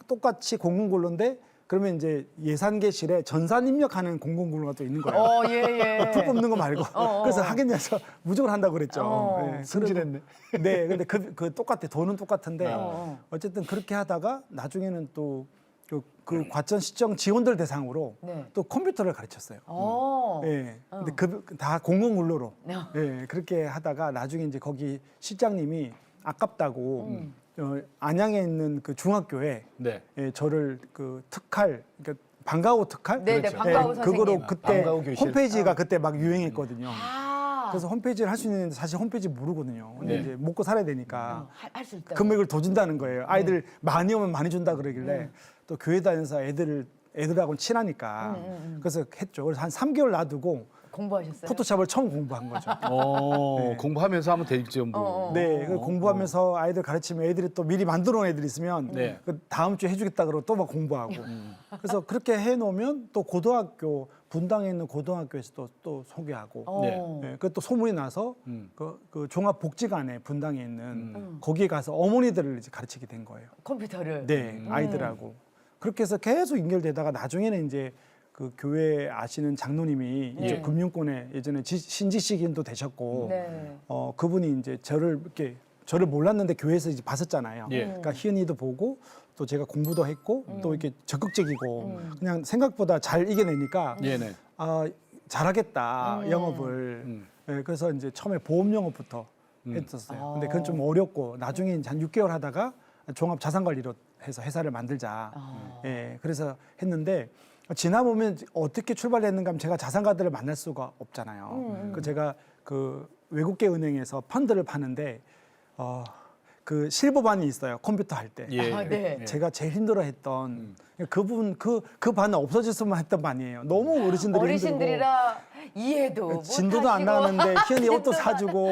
똑같이 공공근로인데 그러면 이제 예산계실에 전산 입력하는 공공근로가 또 있는 거예요. 예. 풀 뽑는 거 말고. 그래서 하겠냐서 무조건 한다고 그랬죠. 예, 승진했네. 네, 근데 그 똑같아. 돈은 똑같은데 어쨌든 그렇게 하다가 나중에는 또 그 과천 시청 지원들 대상으로 네. 또 컴퓨터를 가르쳤어요. 어. 예. 근데 다 공공근로로. 네. 예. 그렇게 하다가 나중에 이제 거기 실장님이 아깝다고 안양에 있는 그 중학교에 네. 예, 저를 그 특할 그러니까 방과후 특할 네, 네, 방과후 선생님. 그거로 그때 방과후 교실. 홈페이지가 그때 막 유행했거든요. 아. 그래서 홈페이지를 할 수 있는데 사실 홈페이지 모르거든요. 근데 네. 이제 먹고 살아야 되니까 할 수 있다. 금액을 더 준다는 거예요. 아이들 많이 오면 많이 준다 그러길래 또 교회 다니면서 애들하고 친하니까 그래서 했죠. 그래서 한 3개월 놔두고 공부하셨어요? 포토샵을 처음 공부한 거죠. 공부하면서 하면 되죠, 뭐. 네, 그 공부하면서 아이들 가르치면 애들이 또 미리 만들어 놓은 애들 있으면 네. 그 다음 주에 해주겠다 그러고 또 막 공부하고. 그래서 그렇게 해놓으면 또 고등학교 분당에 있는 고등학교에서 또 소개하고. 네. 네, 그또 소문이 나서 그 종합복지관에 분당에 있는 거기에 가서 어머니들을 이제 가르치게 된 거예요. 컴퓨터를. 네, 아이들하고. 그렇게 해서 계속 연결되다가 나중에는 이제 그 교회 아시는 장로님이 네. 이쪽 금융권에 예전에 신지식인도 되셨고 네. 그분이 이제 저를 몰랐는데 교회에서 이제 봤었잖아요. 예. 그러니까 희은이도 보고 또 제가 공부도 했고 또 이렇게 적극적이고 그냥 생각보다 잘 이겨내니까 네네. 아 잘하겠다 영업을. 예, 그래서 이제 처음에 보험 영업부터 했었어요. 근데 그건 좀 어렵고 나중에 이제 한 6개월 하다가 종합 자산관리로 해서 회사를 만들자. 예, 그래서 했는데 지나 보면 어떻게 출발했는가 하면 제가 자산가들을 만날 수가 없잖아요. 그 제가 그 외국계 은행에서 펀드를 파는데 그 실버반이 있어요. 컴퓨터 할 때. 예. 아, 네. 제가 제일 힘들어했던 그 부분 그 반은 없어졌으면 했던 반이에요. 너무 어르신들이 어르신들이라 이해도 힘들고 진도도 안 나가는데 희은이 옷도 사주고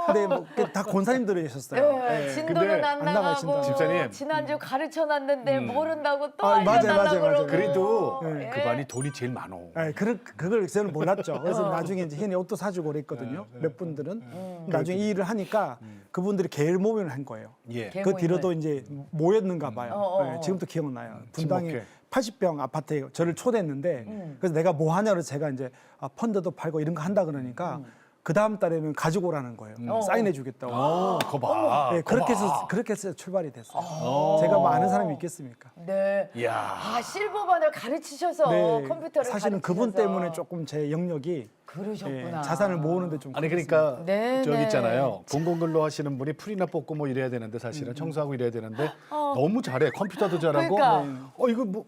근데 뭐 다 권사님들이셨어요. 네, 예. 진도는 근데 안 안 나가요, 나가고 집사님. 지난주 가르쳐놨는데 모른다고 또 아, 맞아요, 알려달라고 맞아요, 그러고. 그래도 예. 그 반이 돈이 제일 많어. 네, 그걸 저는 몰랐죠. 그래서 나중에 이제 희은이 옷도 사주고 그랬거든요. 몇 분들은 나중에 이 일을 하니까 그분들이 계열 모임을 한 거예요. 예. 개- 그 모임을. 뒤로도 이제 모였는가 봐요. 네, 지금도 기억나요. 분당에 지목회. 80평 아파트에 저를 초대했는데 그래서 내가 뭐 하냐고 제가 이제 펀드도 팔고 이런 거 한다 그러니까 그 다음 달에는 가지고 오라는 거예요. 사인해 주겠다고. 그거 봐. 네, 그거 그렇게 해서 출발이 됐어요. 봐. 제가 뭐 아는 사람이 있겠습니까? 네. 이야. 아 실버반을 가르치셔서 네, 컴퓨터를 사실은 그분 가르치셔서. 때문에 조금 제 영역이 그러셨구나. 자산을 모으는데 좀 아니 그러니까 네, 저기 네. 있잖아요. 공공근로 하시는 분이 풀이나 뽑고 뭐 이래야 되는데 사실은 청소하고 이래야 되는데 너무 잘해. 컴퓨터도 잘하고. 그러니까. 이거 뭐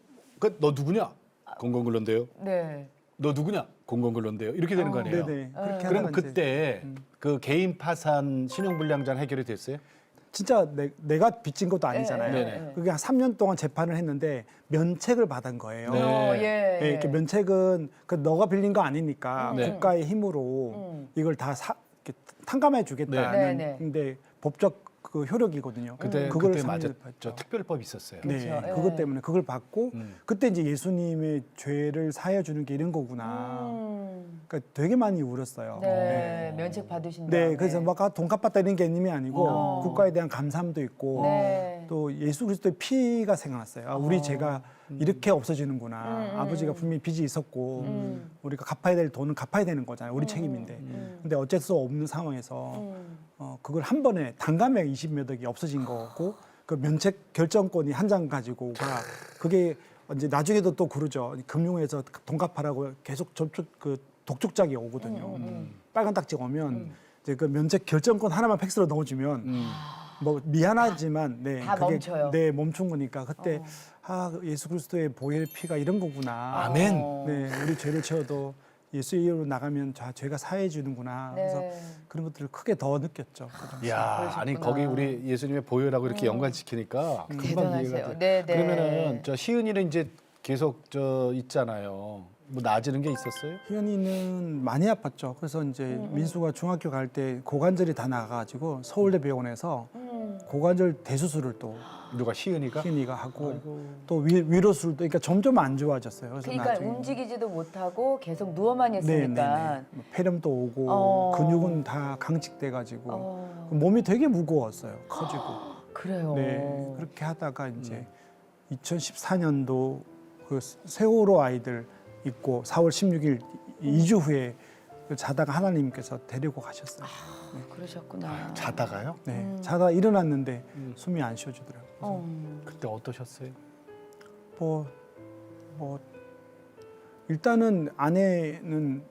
너 누구냐? 공공근로인데요. 네. 너 누구냐? 공공근로인데요. 이렇게 되는 거 아니에요? 네네 그렇게 그럼 하다가 이제 그때 그 개인 파산 신용불량자 해결이 됐어요? 진짜 내가 빚진 것도 아니잖아요. 네네. 그게 한 3년 동안 재판을 했는데 면책을 받은 거예요. 네. 예. 네, 이렇게 면책은 그 너가 빌린 거 아니니까 네. 국가의 힘으로 이걸 다 이렇게 탕감해 주겠다는. 네. 근데 법적 그 효력이거든요. 그때 그걸 그때 맞아 상징을 저 받죠. 특별법이 있었어요. 네, 그렇죠. 예. 그것 때문에 그걸 받고 음. 그때 이제 예수님의 죄를 사해 주는 게 이런 거구나. 그러니까 되게 많이 울었어요. 네, 면책 받으신 네, 다음에. 그래서 막 돈 갚았다 이런 개념이 아니고 국가에 대한 감사함도 있고 네. 또 예수 그리스도의 피가 생각났어요. 아, 우리 죄가 이렇게 없어지는구나. 아버지가 분명히 빚이 있었고 우리가 갚아야 될 돈은 갚아야 되는 거잖아요. 우리 책임인데. 근데 어쩔 수 없는 상황에서 그걸 한 번에 단감에 20몇 억이 없어진 거고 그 면책 결정권이 한 장 가지고가 그게 이제 나중에도 또 그러죠. 금융에서 돈 갚아라고 계속 접촉 그 독촉장이 오거든요. 빨간 딱지가 오면 이제 그 면책 결정권 하나만 팩스로 넣어주면 뭐 미안하지만 네 다 그게 멈춰요. 네 멈춘 거니까 그때 아 예수 그리스도의 보혈 피가 이런 거구나. 아멘. 네 우리 죄를 지어도 예수의 이름으로 나가면 자 죄가 사해 주는구나. 네. 그래서 그런 것들을 크게 더 느꼈죠. 그 당시에. 야, 아니 거기 우리 예수님의 보혈하고 이렇게 연관시키니까 금방 대단하세요. 이해가 돼. 네, 네. 그러면은 저 시은이는 이제 계속 저 있잖아요. 뭐 나아지는 게 있었어요? 희연이는 많이 아팠죠. 그래서 이제 민수가 중학교 갈 때 고관절이 다 나가가지고 서울대병원에서 고관절 대수술을 또 누가 시은이가? 희연이가 하고 또 위로술도 그러니까 점점 안 좋아졌어요. 그래서 그러니까 나중에 움직이지도 못하고 계속 누워만 네, 있으니까. 뭐 폐렴도 오고 어. 근육은 다 강직돼가지고 어. 몸이 되게 무거웠어요. 커지고. 그래요. 네, 그렇게 하다가 이제 2014년도 그 세월호 아이들 있고 4월 16일 2주 후에 자다가 하나님께서 데리고 가셨어요. 그러셨구나. 자다가요? 네, 자다 일어났는데 숨이 안 쉬어지더라고요. 그때 어떠셨어요? 뭐 일단은 아내는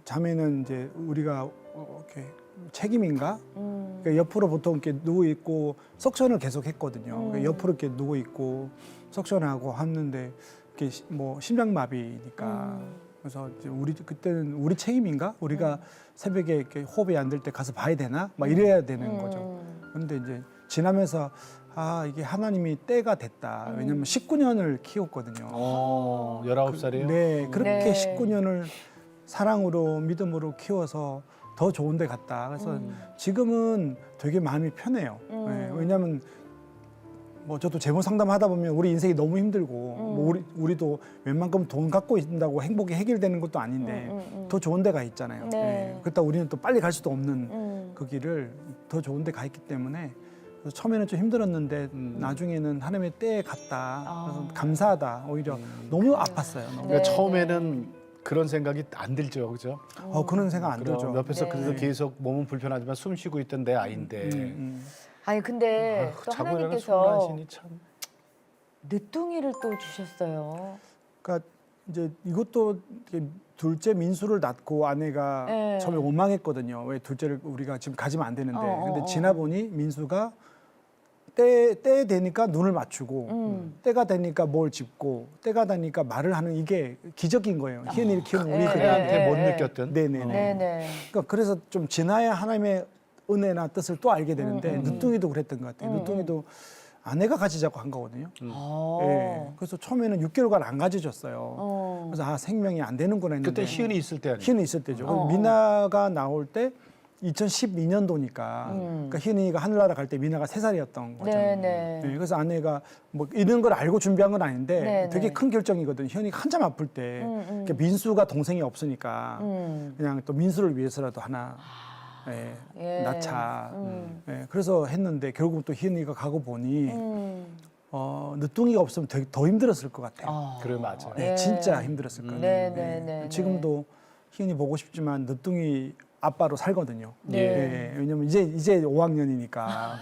자매는 이제 우리가 이렇게 책임인가? 그러니까 옆으로 보통 이렇게 누워 있고 석션을 계속 했거든요. 그러니까 옆으로 이렇게 누워 있고 석션하고 하는데 이렇게 뭐 심장마비니까 그래서 이제 우리 그때는 우리 책임인가? 우리가 새벽에 이렇게 호흡이 안 될 때 가서 봐야 되나? 막 이래야 되는 거죠. 그런데 이제 지나면서 아 이게 하나님이 때가 됐다. 왜냐면 19년을 키웠거든요. 19살이에요? 네, 그렇게 네. 19년을 사랑으로 믿음으로 키워서 더 좋은 데 갔다. 그래서 지금은 되게 마음이 편해요. 네, 왜냐하면 뭐 저도 재무 상담하다 보면 우리 인생이 너무 힘들고 뭐 우리도 웬만큼 돈 갖고 있다고 행복이 해결되는 것도 아닌데 더 좋은 데가 있잖아요. 네. 네, 그렇다 우리는 또 빨리 갈 수도 없는 그 길을 더 좋은 데 가 있기 때문에 그래서 처음에는 좀 힘들었는데 나중에는 하나님의 때에 갔다. 그래서 감사하다. 오히려 너무 아팠어요. 너무. 그러니까 네, 처음에는 그런 생각이 안 들죠, 그죠? 그런 생각 안 그럼 들죠. 옆에서 네. 그래도 계속 몸은 불편하지만 숨 쉬고 있던 내 아이인데 아니 근데 또 자고일어나 하나님께서 숨가시니 참. 늦둥이를 또 주셨어요. 그러니까 이제 이것도 이렇게 둘째 민수를 낳고 아내가 네. 처음에 원망했거든요. 왜 둘째를 우리가 지금 가지면 안 되는데. 근데 어. 지나 보니 민수가 때에 되니까 눈을 맞추고 때가 되니까 뭘 짚고 때가 되니까 말을 하는 이게 기적인 거예요. 희연이를 키우는 우리 네, 그냥 애한테 못 네. 느꼈던. 네네네. 네네. 그러니까 그래서 좀 지나야 하나님의 은혜나 뜻을 또 알게 되는데 늦둥이도 그랬던 것 같아요. 늦둥이도 아내가 가지자고 한 거거든요. 어. 예. 그래서 처음에는 6개월간 안 가져줬어요. 그래서 아 생명이 안 되는구나 했는데 그때 시은이 있을 때 아니에요? 희은이 있을 때죠. 미나가 나올 때 2012년도니까 그러니까 희은이가 하늘나라 갈 때 미나가 3살이었던 거죠. 네네. 네, 그래서 아내가 뭐 이런 걸 알고 준비한 건 아닌데 네네. 되게 큰 결정이거든요. 희은이가 한참 아플 때 그러니까 민수가 동생이 없으니까 그냥 또 민수를 위해서라도 하나 예. 낳자. 그래서 했는데 결국 또 희은이가 가고 보니 늦둥이가 없으면 되게 더 힘들었을 것 같아요. 그래 맞아. 네, 진짜 힘들었을 거예요. 네네네. 지금도 희은이 보고 싶지만 늦둥이 아빠로 살거든요. 네. 네, 왜냐면 이제 5학년이니까.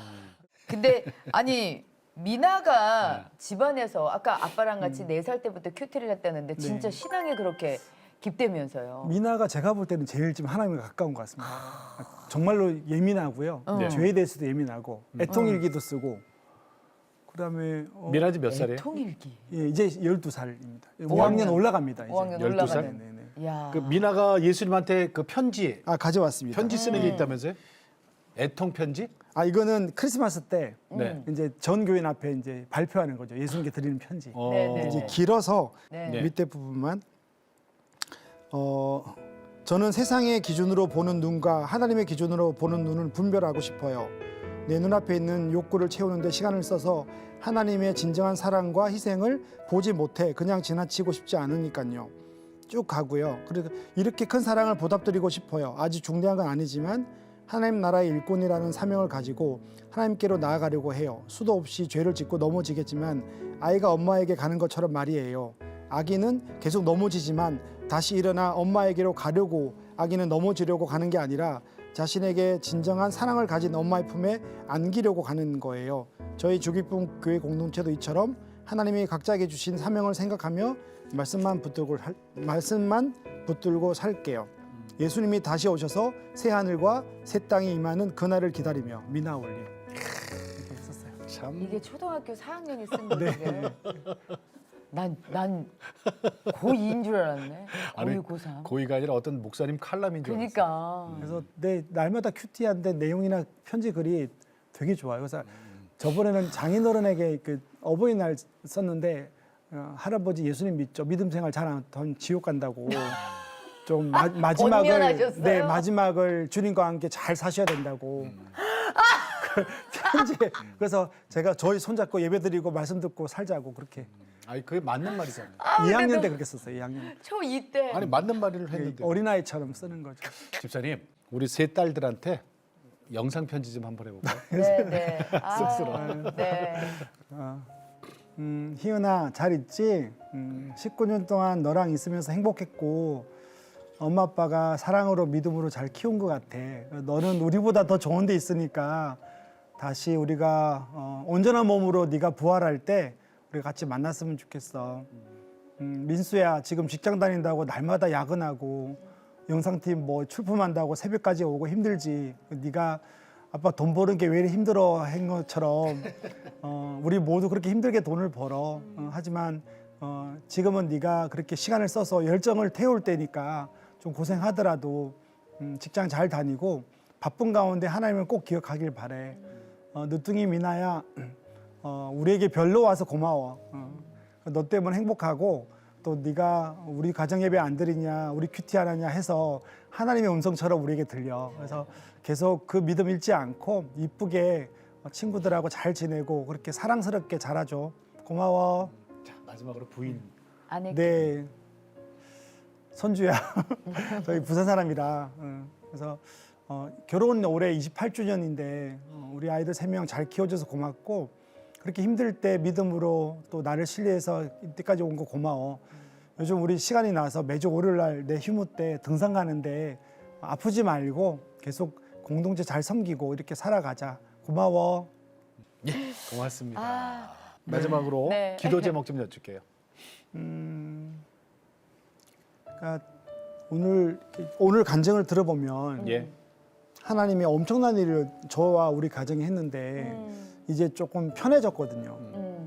근데 아니 미나가 집안에서 아까 아빠랑 같이 4살 때부터 큐티를 했다는데 진짜 신앙에 그렇게 깊다면서요. 미나가 제가 볼 때는 제일 좀 하나님과 가까운 것 같습니다. 정말로 예민하고요. 네. 죄에 대해서도 예민하고 애통일기도 쓰고. 그다음에 미나지 몇 살이에요? 통일기. 예, 이제 12살입니다. 5학년. 5학년 올라갑니다. 이제. 5학년 12살? 올라가는. 네네. 야. 그 미나가 예수님한테 그 편지 가져왔습니다. 편지 쓰는 게 있다면서요? 애통 편지? 이거는 크리스마스 때 네. 이제 전 교인 앞에 이제 발표하는 거죠. 예수님께 드리는 편지. 네네. 이제 길어서 네. 밑에 부분만 저는 세상의 기준으로 보는 눈과 하나님의 기준으로 보는 눈을 분별하고 싶어요. 내 눈앞에 있는 욕구를 채우는 데 시간을 써서 하나님의 진정한 사랑과 희생을 보지 못해 그냥 지나치고 싶지 않으니까요. 쭉 가고요. 그래서 이렇게 큰 사랑을 보답드리고 싶어요. 아주 중대한 건 아니지만 하나님 나라의 일꾼이라는 사명을 가지고 하나님께로 나아가려고 해요. 수도 없이 죄를 짓고 넘어지겠지만 아이가 엄마에게 가는 것처럼 말이에요. 아기는 계속 넘어지지만 다시 일어나 엄마에게로 가려고, 아기는 넘어지려고 가는 게 아니라 자신에게 진정한 사랑을 가진 엄마의 품에 안기려고 가는 거예요. 저희 주기쁨 교회 공동체도 이처럼 하나님이 각자에게 주신 사명을 생각하며 말씀만 붙들고 살게요. 예수님이 다시 오셔서 새 하늘과 새 땅이 임하는 그날을 기다리며 미나 올림. 이렇게 썼어요. 참 이게 초등학교 4학년이 쓴 건데. 네. 난 고2인 줄 알았네. 아니, 고2, 고3. 고의가 아니라 어떤 목사님 칼럼인 줄 알았어요. 그러니까. 그래서 내 날마다 큐티한데 내용이나 편지 글이 되게 좋아요. 그래서 저번에는 장인어른에게 그 어버이날 썼는데 할아버지 예수님 믿죠? 믿음 생활 잘하면 지옥 간다고. 좀 마지막을 권면하셨어요? 마지막을 주님과 함께 잘 사셔야 된다고. 그 편지. 그래서 제가 저희 손잡고 예배드리고 말씀 듣고 살자고 그렇게. 아니 그게 맞는 말이잖아요. 2학년 때 그렇게 썼어요. 2학년. 초2 때. 아니 맞는 말을 했는데. 어린아이처럼 쓰는 거죠. 집사님, 우리 세 딸들한테 영상 편지 좀 한번 해볼까요? 네, 네. 쑥스러워요. 네. 희은아 잘 있지? 19년 동안 너랑 있으면서 행복했고 엄마 아빠가 사랑으로 믿음으로 잘 키운 것 같아. 너는 우리보다 더 좋은 데 있으니까 다시 우리가 온전한 몸으로 네가 부활할 때 우리 같이 만났으면 좋겠어. 민수야 지금 직장 다닌다고 날마다 야근하고 영상팀 뭐 출품한다고 새벽까지 오고 힘들지. 네가 아빠 돈 버는 게 왜 이렇게 힘들어 한 것처럼 우리 모두 그렇게 힘들게 돈을 벌어. 하지만 지금은 네가 그렇게 시간을 써서 열정을 태울 때니까 좀 고생하더라도 직장 잘 다니고 바쁜 가운데 하나님을 꼭 기억하길 바래. 늦둥이 미나야 우리에게 별로 와서 고마워. 너 때문에 행복하고 또 네가 우리 가정 예배 안 드리냐, 우리 큐티 안 하냐 해서 하나님의 음성처럼 우리에게 들려. 그래서 계속 그 믿음 잃지 않고 이쁘게 친구들하고 잘 지내고 그렇게 사랑스럽게 자라줘. 고마워. 자, 마지막으로 부인. 아내. 네. 손주야. 저희 부산 사람이라. 그래서 결혼 올해 28주년인데 우리 아이들 3명 잘 키워줘서 고맙고 그렇게 힘들 때 믿음으로 또 나를 신뢰해서 이때까지 온 거 고마워. 요즘 우리 시간이 나서 매주 월요일 날 내 휴무 때 등산 가는데 아프지 말고 계속 공동체 잘 섬기고 이렇게 살아가자. 고마워. 예, 고맙습니다. 마지막으로 네. 기도 제목 좀 여쭐게요. 그러니까 오늘 간증을 들어보면 예. 하나님이 엄청난 일을 저와 우리 가정이 했는데 이제 조금 편해졌거든요.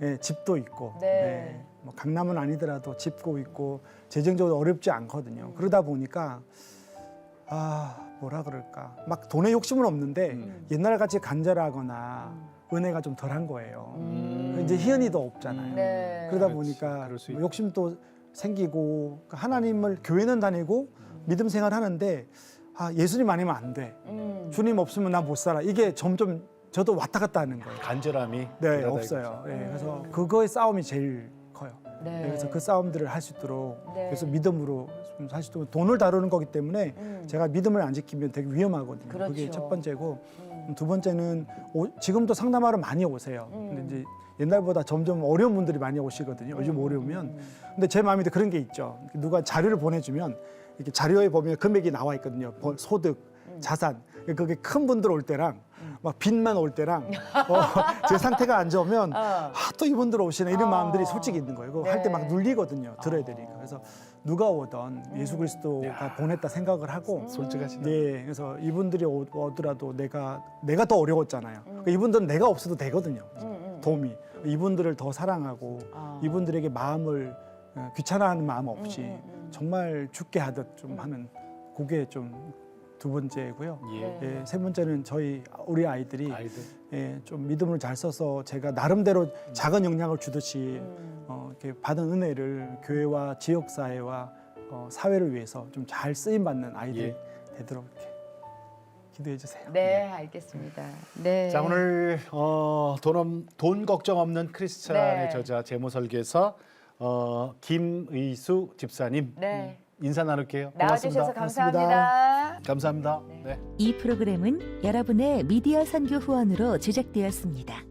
예, 집도 있고, 네. 뭐 강남은 아니더라도 집도 있고 재정적으로 어렵지 않거든요. 그러다 보니까 뭐라 그럴까, 막 돈에 욕심은 없는데 옛날 같이 간절하거나 은혜가 좀 덜한 거예요. 이제 희연이도 없잖아요. 네. 그러다 그렇지. 보니까 그럴 수 뭐 있죠. 욕심도 생기고 하나님을 교회는 다니고 믿음 생활하는데 예수님 아니면 안 돼. 주님 없으면 나 못 살아. 이게 점점 저도 왔다 갔다 하는 거예요. 간절함이 네, 들어가다 없어요. 이거죠. 네, 그래서 그거의 싸움이 제일 커요. 네. 네, 그래서 그 싸움들을 할 수 있도록 네. 그래서 믿음으로 좀 살 수 있도록 돈을 다루는 거기 때문에 제가 믿음을 안 지키면 되게 위험하거든요. 그렇죠. 그게 첫 번째고 두 번째는 지금도 상담하러 많이 오세요. 근데 이제 옛날보다 점점 어려운 분들이 많이 오시거든요. 요즘 어려우면. 근데 제 마음에도 그런 게 있죠. 누가 자료를 보내주면 이렇게 자료에 보면 금액이 나와 있거든요. 소득, 자산. 그게 큰 분들 올 때랑 막 빚만 올 때랑 제 상태가 안 좋으면 또 이분들 오시네 이런 마음들이 솔직히 있는 거예요. 그거 할 때 막 눌리거든요. 들어야 되니까. 그래서 누가 오던 예수 그리스도가 보냈다 생각을 하고 솔직하시네. 네, 그래서 이분들이 오더라도 내가 더 어려웠잖아요. 그러니까 이분들은 내가 없어도 되거든요. 도움이. 이분들을 더 사랑하고 이분들에게 마음을 귀찮아하는 마음 없이 정말 죽게 하듯 좀 하는 그게 좀 두 번째고요. 예. 예, 세 번째는 우리 아이들이 아이들. 예, 좀 믿음을 잘 써서 제가 나름대로 작은 영향을 주듯이 이렇게 받은 은혜를 교회와 지역 사회와 사회를 위해서 좀 잘 쓰임 받는 아이들이 예. 되도록 이렇게 기도해 주세요. 네, 알겠습니다. 네. 자, 오늘 돈 걱정 없는 크리스찬의 네. 저자 제모설계사 김의수 집사님 네. 인사 나눌게요. 나와주셔서 고맙습니다. 감사합니다. 감사합니다. 네. 이 프로그램은 여러분의 미디어 선교 후원으로 제작되었습니다.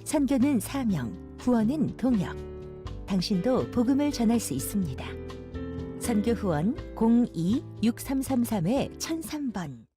선교는 사명, 후원은 동역. 당신도 복음을 전할 수 있습니다. 선교 후원 02-6333-1003번